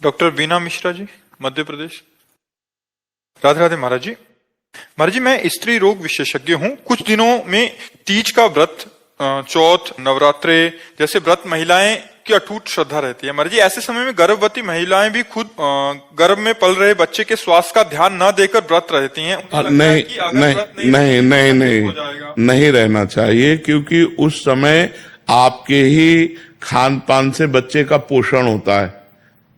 Doctor बीना मिश्रा जी, मध्य प्रदेश। राधे राधे महाराज जी। महाराज जी, मैं स्त्री रोग विशेषज्ञ हूँ। कुछ दिनों में तीज का व्रत, चौथ, नवरात्रे जैसे व्रत महिलाएं की अटूट श्रद्धा रहती है। महाराज जी, ऐसे समय में गर्भवती महिलाएं भी खुद गर्भ में पल रहे बच्चे के स्वास्थ्य का ध्यान न देकर व्रत रहती हैं। नहीं रहना चाहिए, क्योंकि उस समय आपके ही खान पान से बच्चे का पोषण होता है।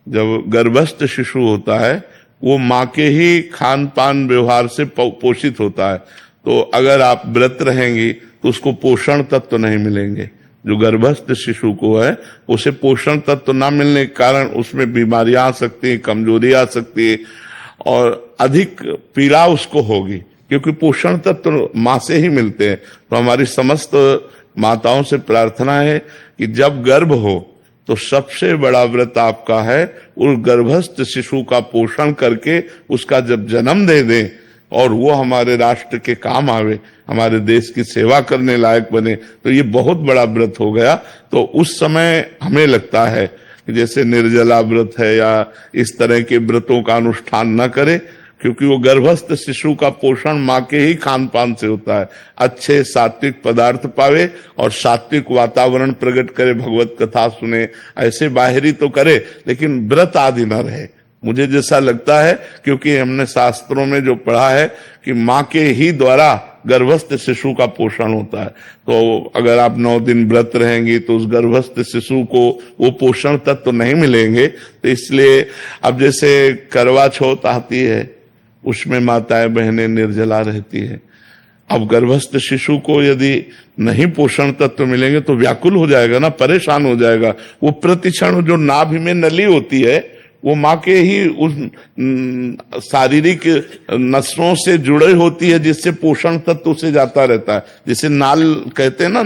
जब गर्भस्थ शिशु होता है वो माँ के ही खान पान व्यवहार से पोषित होता है। तो अगर आप व्रत रहेंगी तो उसको पोषण तत्व नहीं मिलेंगे। जो गर्भस्थ शिशु को है उसे पोषण तत्व ना मिलने के कारण उसमें बीमारियां आ सकती है, कमजोरी आ सकती है और अधिक पीड़ा उसको होगी, क्योंकि पोषण तत्व माँ से ही मिलते हैं। तो हमारी समस्त माताओं से प्रार्थना है कि जब गर्भ हो तो सबसे बड़ा व्रत आपका है उस गर्भस्थ शिशु का पोषण करके उसका जब जन्म दे दें और वो हमारे राष्ट्र के काम आवे, हमारे देश की सेवा करने लायक बने, तो ये बहुत बड़ा व्रत हो गया। तो उस समय हमें लगता है कि जैसे निर्जला व्रत है या इस तरह के व्रतों का अनुष्ठान न करे, क्योंकि वो गर्भस्थ शिशु का पोषण माँ के ही खान पान से होता है। अच्छे सात्विक पदार्थ पावे और सात्विक वातावरण प्रकट करे, भगवत कथा सुने, ऐसे बाहरी तो करे लेकिन व्रत आदि न रहे। मुझे जैसा लगता है, क्योंकि हमने शास्त्रों में जो पढ़ा है कि माँ के ही द्वारा गर्भस्थ शिशु का पोषण होता है। तो अगर आप 9 दिन व्रत रहेंगी तो उस गर्भस्थ शिशु को वो पोषण तत्व तो नहीं मिलेंगे। तो इसलिए अब जैसे करवा चौथ आती है, उसमें माताएं बहनें निर्जला रहती है। अब गर्भस्थ शिशु को यदि नहीं पोषण तत्व मिलेंगे तो व्याकुल हो जाएगा ना, परेशान हो जाएगा। वो प्रतिक्षण जो नाभि में नली होती है वो माँ के ही उस शारीरिक नसों से जुड़े होती है, जिससे पोषण तत्व उसे जाता रहता है। जैसे नाल कहते हैं ना,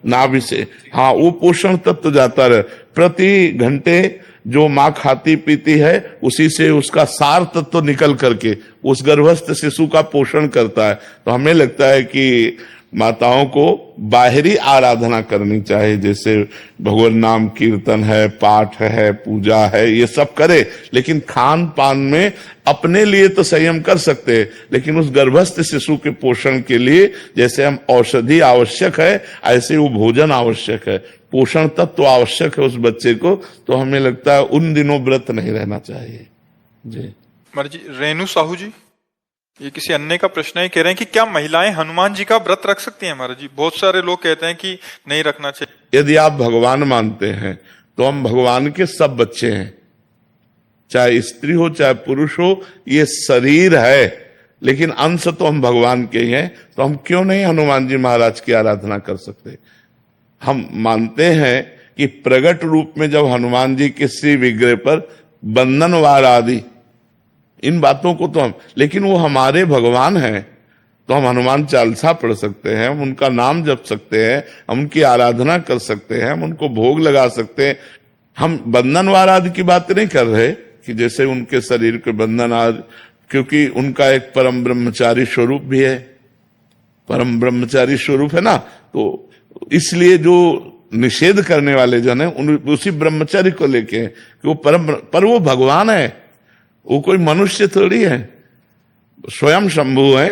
नाभि से, हाँ, वो पोषण तत्व जाता रहे। प्रति घंटे जो माँ खाती पीती है उसी से उसका सार तत्व निकल करके उस गर्भस्थ शिशु का पोषण करता है। तो हमें लगता है कि माताओं को बाहरी आराधना करनी चाहिए, जैसे भगवान नाम कीर्तन है, पाठ है, पूजा है, ये सब करे, लेकिन खान पान में अपने लिए तो संयम कर सकते हैं, लेकिन उस गर्भस्थ शिशु के पोषण के लिए जैसे हम औषधि आवश्यक है ऐसे वो भोजन आवश्यक है, पोषण तत्व तो आवश्यक है उस बच्चे को। तो हमें लगता है उन दिनों व्रत नहीं रहना चाहिए। जी महाराज जी, रेणु साहू जी, ये किसी अन्य का प्रश्न है, कह रहे हैं कि क्या महिलाएं हनुमान जी का व्रत रख सकती हैं? महाराज जी, बहुत सारे लोग कहते हैं कि नहीं रखना चाहिए। यदि आप भगवान मानते हैं तो हम भगवान के सब बच्चे हैं, चाहे स्त्री हो चाहे पुरुष हो, ये शरीर है लेकिन अंश तो हम भगवान के ही हैं। तो हम क्यों नहीं हनुमान जी महाराज की आराधना कर सकते? हम मानते हैं कि प्रगट रूप में जब हनुमान जी के श्री विग्रह पर बंधन वार आदि इन बातों को तो हम, लेकिन वो हमारे भगवान हैं तो हम हनुमान चालीसा पढ़ सकते हैं, हम उनका नाम जप सकते हैं, हम उनकी आराधना कर सकते हैं, हम उनको भोग लगा सकते हैं। हम बंधनवार आदि की बात नहीं कर रहे कि जैसे उनके शरीर के बंधन आदि, क्योंकि उनका एक परम ब्रह्मचारी स्वरूप भी है, परम ब्रह्मचारी स्वरूप है ना। तो इसलिए जो निषेध करने वाले जन है उसी ब्रह्मचारी को लेके हैं कि वो परम, पर वो भगवान है, वो कोई मनुष्य थोड़ी है, स्वयं शंभु है,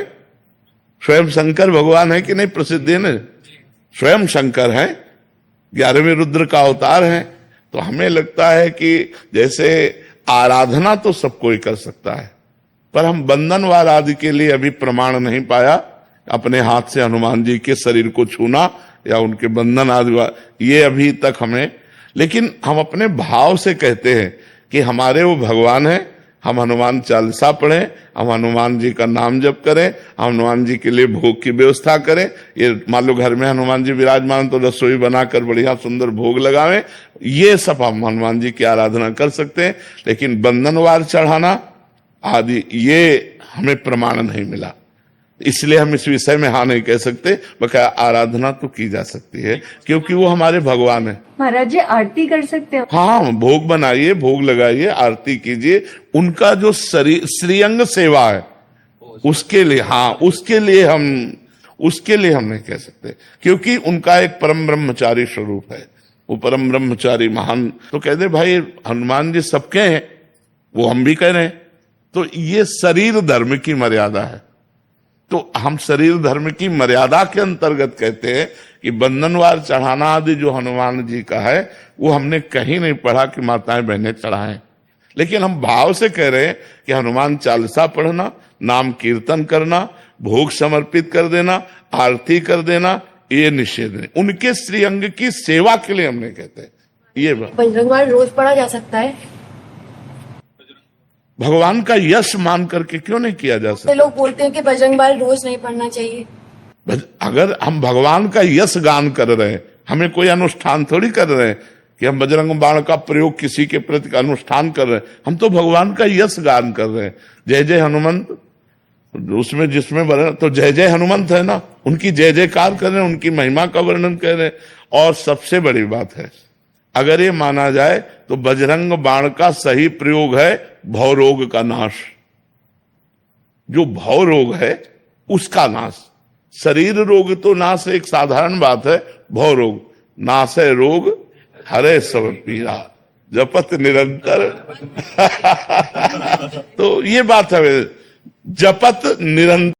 स्वयं शंकर भगवान है कि नहीं, प्रसिद्ध है ना, स्वयं शंकर है, 11वें रुद्र का अवतार है। तो हमें लगता है कि जैसे आराधना तो सब कोई कर सकता है, पर हम बंधनवार आदि के लिए अभी प्रमाण नहीं पाया। अपने हाथ से हनुमान जी के शरीर को छूना या उनके बंधन आदि, ये अभी तक हमें, लेकिन हम अपने भाव से कहते हैं कि हमारे वो भगवान है, हम हनुमान चालीसा पढ़ें, हम हनुमान जी का नाम जप करें, हम हनुमान जी के लिए भोग की व्यवस्था करें। ये मान लो घर में हनुमान जी विराजमान तो रसोई बनाकर बढ़िया सुंदर भोग लगावें, ये सब हम हनुमान जी की आराधना कर सकते हैं। लेकिन बंधनवार चढ़ाना आदि ये हमें प्रमाण नहीं मिला, इसलिए हम इस विषय में हाँ नहीं कह सकते। बकाया आराधना तो की जा सकती है क्योंकि वो हमारे भगवान है। महाराज जी, आरती कर सकते हो? हाँ, भोग बनाइए, भोग लगाइए, आरती कीजिए। उनका जो श्रीअंग सेवा है उसके लिए, हाँ, उसके लिए हम नहीं कह सकते, क्योंकि उनका एक परम ब्रह्मचारी स्वरूप है। वो परम ब्रह्मचारी महान, तो कहते भाई हनुमान जी सबके हैं, वो हम भी कह रहे हैं। तो ये शरीर धर्म की मर्यादा है। तो हम शरीर धर्म की मर्यादा के अंतर्गत कहते हैं कि बंधनवार चढ़ाना आदि जो हनुमान जी का है वो हमने कहीं नहीं पढ़ा कि माताएं बहनें चढ़ाएं, लेकिन हम भाव से कह रहे हैं कि हनुमान चालीसा पढ़ना, नाम कीर्तन करना, भोग समर्पित कर देना, आरती कर देना, ये निषेध नहीं। उनके श्रीअंग की सेवा के लिए हमने कहते हैं ये बात। बजरंगबाण रोज पढ़ा जा सकता है? भगवान का यश मान करके क्यों नहीं किया जा सकता? तो लोग बोलते हैं कि बजरंगबाण रोज नहीं पढ़ना चाहिए। अगर हम भगवान का यश गान कर रहे हैं, हमें कोई अनुष्ठान थोड़ी कर रहे हैं कि हम बजरंग बाण का प्रयोग किसी के प्रति अनुष्ठान कर रहे हैं, हम तो भगवान का यश गान कर रहे हैं। जय जय हनुमंत, उसमें जिसमें वर्णन तो जय जय हनुमंत है ना, उनकी जय जयकार कर रहे हैं, उनकी महिमा का वर्णन कर रहे हैं। और सबसे बड़ी बात है, अगर ये माना जाए तो बजरंग बाण का सही प्रयोग है भव रोग का नाश। जो भव रोग है उसका नाश, शरीर रोग तो नाश एक साधारण बात है, भव रोग नाश है रोग हरे सब पीरा जपत निरंतर तो ये बात है, जपत निरंतर।